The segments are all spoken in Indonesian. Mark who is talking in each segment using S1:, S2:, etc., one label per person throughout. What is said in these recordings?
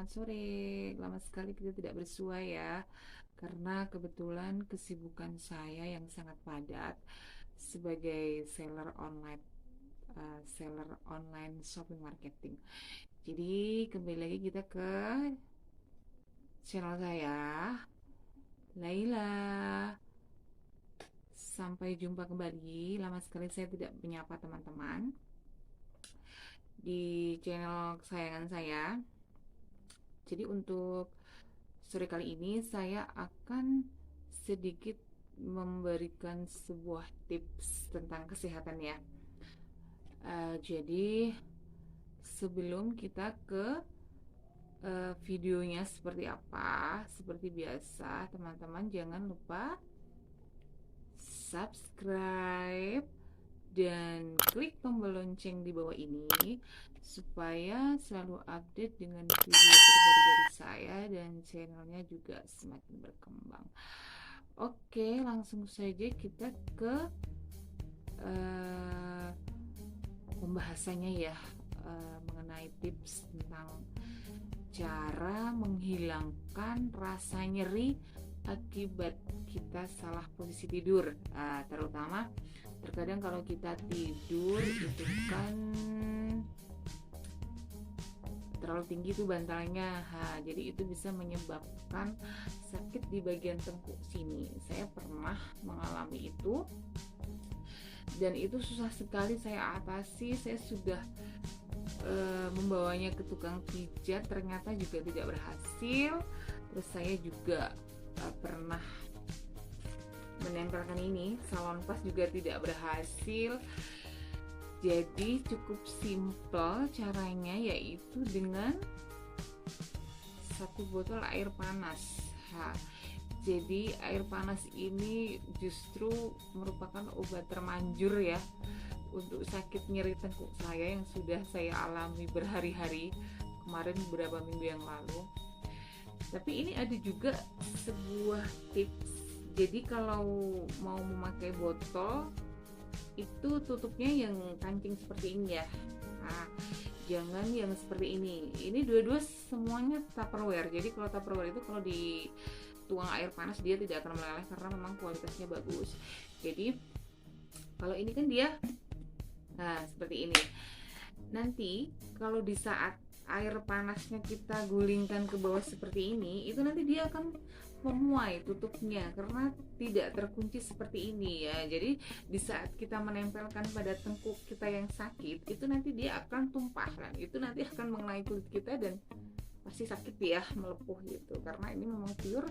S1: selamat sore. Lama sekali kita tidak bersua ya, karena kebetulan kesibukan saya yang sangat padat sebagai seller online shopping marketing. Jadi kembali lagi kita ke channel saya, Laila. Sampai jumpa kembali. Lama sekali saya tidak menyapa teman-teman di channel kesayangan saya. Jadi untuk sore kali ini saya akan sedikit memberikan sebuah tips tentang kesehatan ya. Jadi sebelum kita ke videonya seperti apa, seperti biasa teman-teman jangan lupa subscribe dan klik tombol lonceng di bawah ini supaya selalu update dengan video terbaru dari saya dan channelnya juga semakin berkembang. Oke, langsung saja kita ke pembahasannya ya, mengenai tips tentang cara menghilangkan rasa nyeri akibat kita salah posisi tidur. Terutama terkadang kalau kita tidur itu kan terlalu tinggi tuh bantalnya, jadi itu bisa menyebabkan sakit di bagian tengkuk sini. Saya pernah mengalami itu dan itu susah sekali saya atasi. Saya sudah membawanya ke tukang pijat, ternyata juga tidak berhasil. Terus saya juga pernah menempelkan ini salon pas, juga tidak berhasil. Jadi cukup simple caranya, yaitu dengan satu botol air panas. Jadi air panas ini justru merupakan obat termanjur ya untuk sakit nyeri tengkuk saya yang sudah saya alami berhari-hari kemarin, beberapa minggu yang lalu. Tapi ini ada juga sebuah tips. Jadi kalau mau memakai botol itu tutupnya yang kancing seperti ini ya. Jangan yang seperti ini. Ini dua-dua semuanya Tupperware. Jadi kalau Tupperware itu kalau dituang air panas dia tidak akan meleleh karena memang kualitasnya bagus. Jadi kalau ini kan dia seperti ini. Nanti kalau di saat air panasnya kita gulingkan ke bawah seperti ini, itu nanti dia akan memuai tutupnya karena tidak terkunci seperti ini ya. Jadi di saat kita menempelkan pada tengkuk kita yang sakit, itu nanti dia akan tumpah dan itu nanti akan mengenai kulit kita dan pasti sakit ya, melepuh gitu. Karena ini memang pure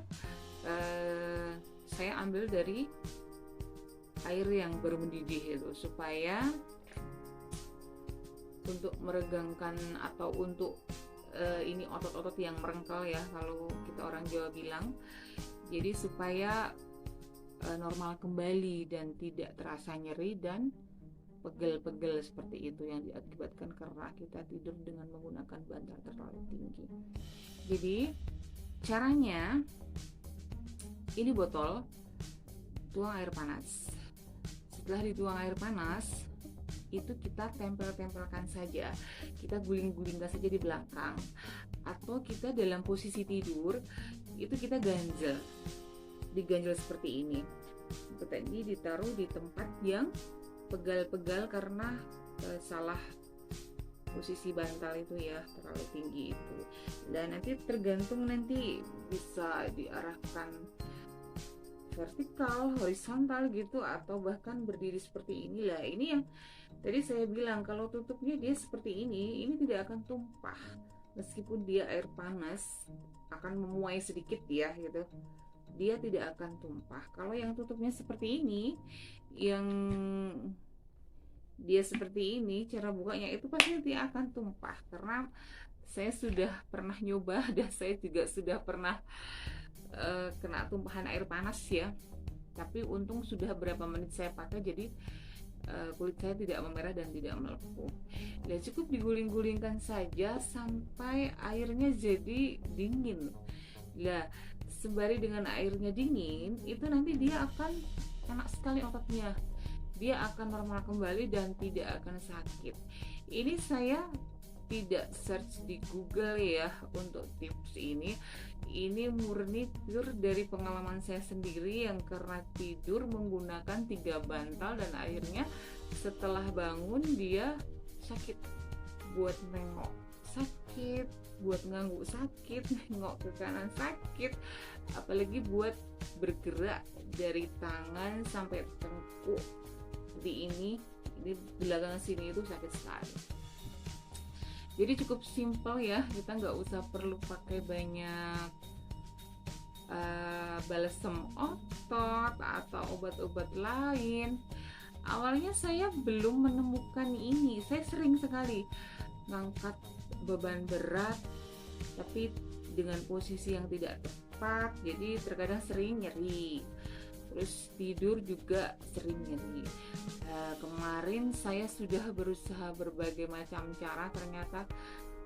S1: saya ambil dari air yang baru mendidih itu, supaya untuk meregangkan atau untuk ini otot-otot yang merengkel ya, kalau kita orang Jawa bilang. Jadi supaya normal kembali dan tidak terasa nyeri dan pegel-pegel seperti itu yang diakibatkan karena kita tidur dengan menggunakan bantal terlalu tinggi. Jadi caranya, ini botol, tuang air panas. Setelah dituang air panas, itu kita tempel-tempelkan saja, kita guling-gulingkan saja di belakang, atau kita dalam posisi tidur itu kita diganjel seperti ini. Itu tadi ditaruh di tempat yang pegal-pegal karena salah posisi bantal itu ya, terlalu tinggi itu. Dan nanti tergantung, nanti bisa diarahkan vertikal, horizontal gitu, atau bahkan berdiri seperti inilah. Ini yang tadi saya bilang, kalau tutupnya dia seperti ini tidak akan tumpah meskipun dia air panas, akan memuai sedikit ya gitu, dia tidak akan tumpah. Kalau yang tutupnya seperti ini, yang dia seperti ini, cara bukanya itu pasti nanti akan tumpah. Karena saya sudah pernah nyoba dan saya juga sudah pernah kena tumpahan air panas ya. Tapi untung sudah berapa menit saya pakai, jadi kulit saya tidak memerah dan tidak melepuh. Dan cukup diguling-gulingkan saja sampai airnya jadi dingin. Nah, sembari dengan airnya dingin, itu nanti dia akan enak sekali ototnya. Dia akan normal kembali dan tidak akan sakit. Ini saya tidak search di Google ya untuk tips ini. Ini murni pure dari pengalaman saya sendiri yang karena tidur menggunakan 3 bantal dan akhirnya setelah bangun dia sakit, buat nengok sakit, buat ngangguk sakit, nengok ke kanan sakit, apalagi buat bergerak dari tangan sampai tengkuk di ini belakang sini itu sakit sekali. Jadi cukup simpel ya, kita nggak usah perlu pakai banyak balsem otot atau obat-obat lain. Awalnya saya belum menemukan ini, saya sering sekali ngangkat beban berat tapi dengan posisi yang tidak tepat, jadi terkadang sering nyeri. Terus tidur juga sering nyeri. Kemarin saya sudah berusaha berbagai macam cara, ternyata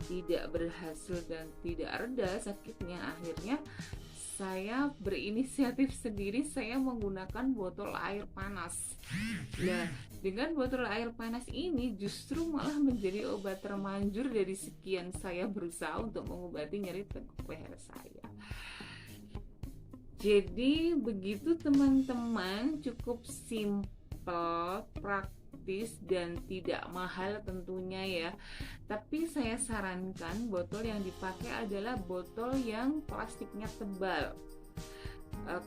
S1: tidak berhasil dan tidak reda sakitnya. Akhirnya saya berinisiatif sendiri, saya menggunakan botol air panas. Nah, dengan botol air panas ini justru malah menjadi obat termanjur dari sekian saya berusaha untuk mengobati nyeri tengkuk leher saya. Jadi begitu teman-teman, cukup simple, praktis dan tidak mahal tentunya ya. Tapi saya sarankan botol yang dipakai adalah botol yang plastiknya tebal.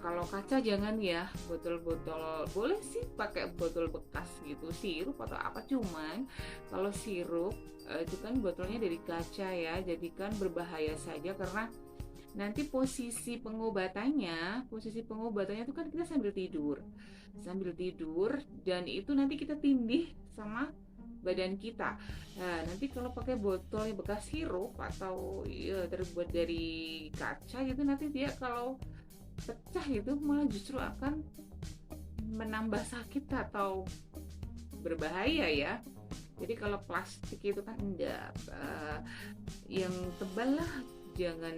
S1: Kalau kaca jangan ya, botol-botol boleh sih pakai botol bekas gitu, sirup atau apa, cuman kalau sirup itu kan botolnya dari kaca ya, jadi kan berbahaya saja karena nanti posisi pengobatannya itu kan kita sambil tidur dan itu nanti kita tindih sama badan kita. Nah, nanti kalau pakai botol yang bekas sirup atau ya, terbuat dari kaca gitu, nanti dia kalau pecah itu malah justru akan menambah sakit atau berbahaya ya. Jadi kalau plastik itu kan enggak, yang tebal lah, jangan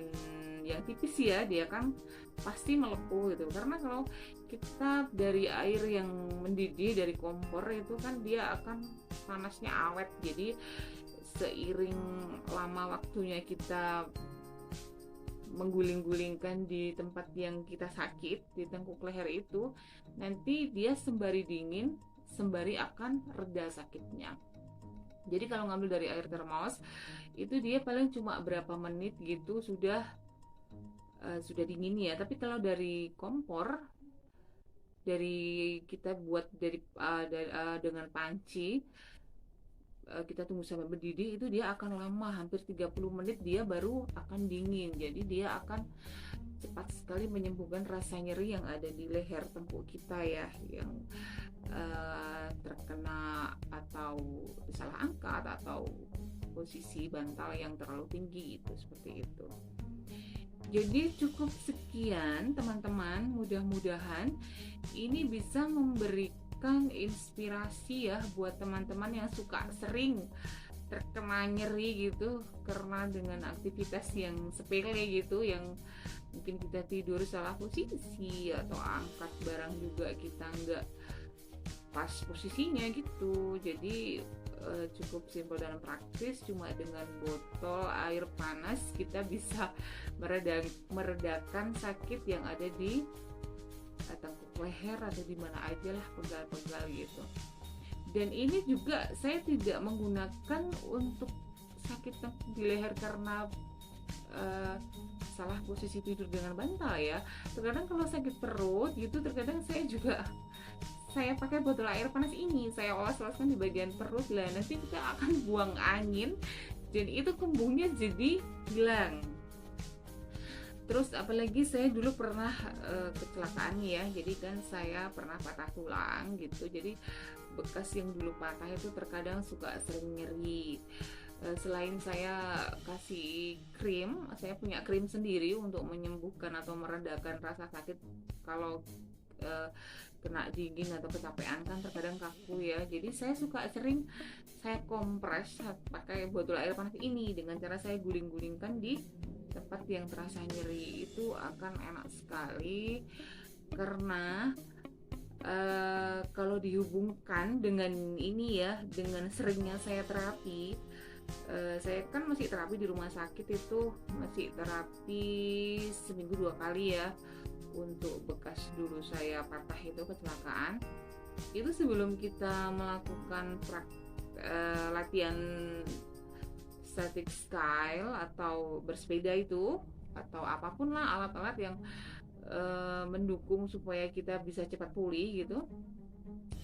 S1: yang tipis ya, dia kan pasti melepuh gitu. Karena kalau kita dari air yang mendidih dari kompor itu kan dia akan panasnya awet, jadi seiring lama waktunya kita mengguling-gulingkan di tempat yang kita sakit, di tengkuk leher itu, nanti dia sembari dingin sembari akan reda sakitnya. Jadi kalau ngambil dari air termos itu dia paling cuma berapa menit gitu sudah dingin ya. Tapi kalau dari kompor, dari kita buat dengan panci, kita tunggu sampai mendidih, itu dia akan lama, hampir 30 menit dia baru akan dingin. Jadi dia akan cepat sekali menyembuhkan rasa nyeri yang ada di leher tengkuk kita ya, yang terkena atau salah angkat atau posisi bantal yang terlalu tinggi, itu seperti itu. Jadi cukup sekian teman-teman, mudah-mudahan ini bisa memberikan inspirasi ya buat teman-teman yang suka sering terkena nyeri gitu karena dengan aktivitas yang sepele gitu, yang mungkin kita tidur salah posisi atau angkat barang juga kita nggak pas posisinya gitu. Jadi cukup simpel dan praktis, cuma dengan botol air panas kita bisa meredakan sakit yang ada di tengkuk leher atau di mana aja lah, pegal-pegal gitu. Dan ini juga saya tidak menggunakan untuk sakit di leher karena salah posisi tidur dengan bantal ya. Terkadang kalau sakit perut gitu, terkadang saya pakai botol air panas ini, saya oles-oleskan di bagian perut lah, nanti kita akan buang angin dan itu kembungnya jadi hilang. Terus apalagi saya dulu pernah kecelakaan ya, jadi kan saya pernah patah tulang gitu, jadi bekas yang dulu patah itu terkadang suka sering nyeri. Selain saya kasih krim, saya punya krim sendiri untuk menyembuhkan atau meredakan rasa sakit kalau kena dingin atau kecapean kan terkadang kaku ya. Jadi saya sering saya kompres pakai botol air panas ini dengan cara saya guling-gulingkan di tempat yang terasa nyeri, itu akan enak sekali karena kalau dihubungkan dengan ini ya, dengan seringnya saya terapi, Saya kan masih terapi di rumah sakit, itu masih terapi seminggu 2 kali ya. Untuk bekas dulu saya patah itu kecelakaan, itu sebelum kita melakukan latihan static style atau bersepeda itu, atau apapun lah alat-alat yang mendukung supaya kita bisa cepat pulih gitu,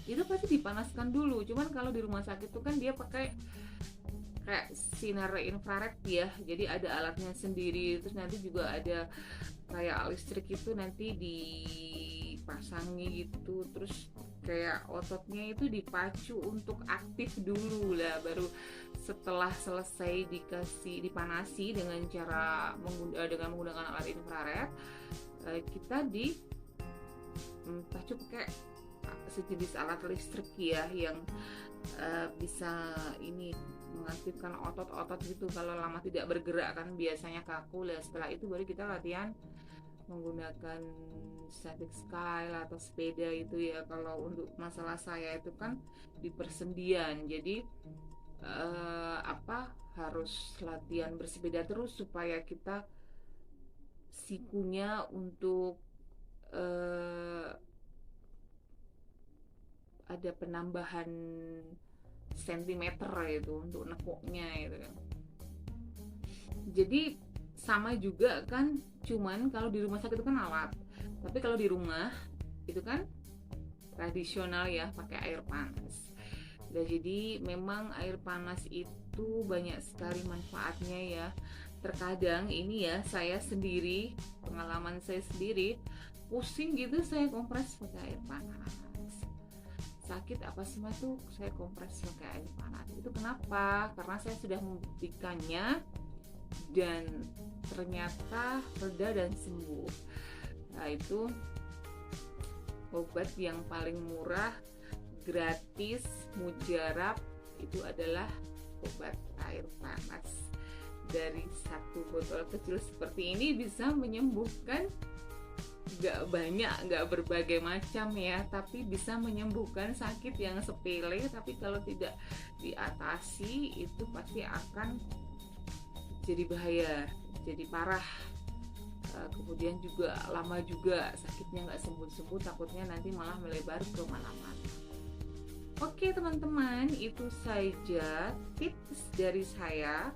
S1: itu pasti dipanaskan dulu. Cuman kalau di rumah sakit tuh kan dia pakai kayak sinar infrared ya, jadi ada alatnya sendiri, terus nanti juga ada kayak listrik itu nanti dipasangi gitu, terus kayak ototnya itu dipacu untuk aktif dulu lah, baru setelah selesai dipanasi dengan cara menggunakan alat infrared, kita dipacu pakai sejenis alat listrik ya, yang bisa ini mengaktifkan otot-otot gitu. Kalau lama tidak bergerak kan biasanya kaku lah. Setelah itu baru kita latihan menggunakan static style atau sepeda itu ya. Kalau untuk masalah saya itu kan di persendian, jadi harus latihan bersepeda terus supaya kita sikunya untuk ada penambahan sentimeter itu untuk nekuknya itu. Jadi sama juga kan, cuman kalau di rumah sakit itu kan alat, tapi kalau di rumah itu kan tradisional ya, pakai air panas. Dan jadi memang air panas itu banyak sekali manfaatnya ya. Terkadang ini ya, saya sendiri, pengalaman saya sendiri, pusing gitu saya kompres pakai air panas, sakit apa semua tuh saya kompres pakai air panas. Itu kenapa? Karena saya sudah membuktikannya dan ternyata reda dan sembuh. Nah, itu obat yang paling murah, gratis, mujarab, itu adalah obat air panas. Dari satu botol kecil seperti ini bisa menyembuhkan nggak berbagai macam ya, tapi bisa menyembuhkan sakit yang sepele, tapi kalau tidak diatasi itu pasti akan jadi bahaya, jadi parah. Kemudian juga lama juga sakitnya nggak sembuh-sembuh, takutnya nanti malah melebar ke mana-mana. Oke teman-teman, itu saja tips dari saya.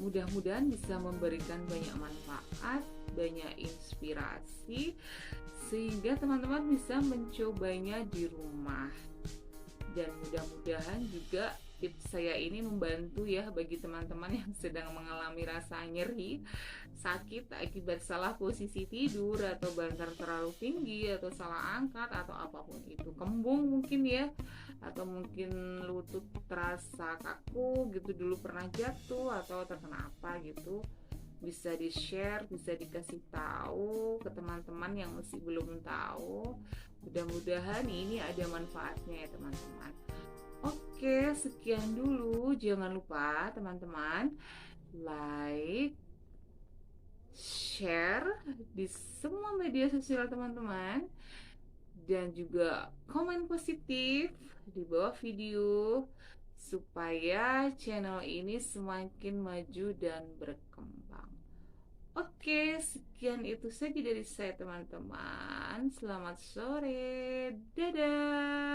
S1: Mudah-mudahan bisa memberikan banyak manfaat, banyak inspirasi, sehingga teman-teman bisa mencobanya di rumah. Dan mudah-mudahan juga tips saya ini membantu ya bagi teman-teman yang sedang mengalami rasa nyeri, sakit akibat salah posisi tidur, atau bantal terlalu tinggi, atau salah angkat, atau apapun itu, kembung mungkin ya, atau mungkin lutut terasa kaku gitu, dulu pernah jatuh atau terkena apa gitu. Bisa di-share, bisa dikasih tahu ke teman-teman yang masih belum tahu. Mudah-mudahan ini ada manfaatnya ya teman-teman. Oke, sekian dulu. Jangan lupa teman-teman like, share di semua media sosial teman-teman, dan juga komen positif di bawah video supaya channel ini semakin maju dan berkembang. Oke, sekian itu saja dari saya teman-teman. Selamat sore. Dadah.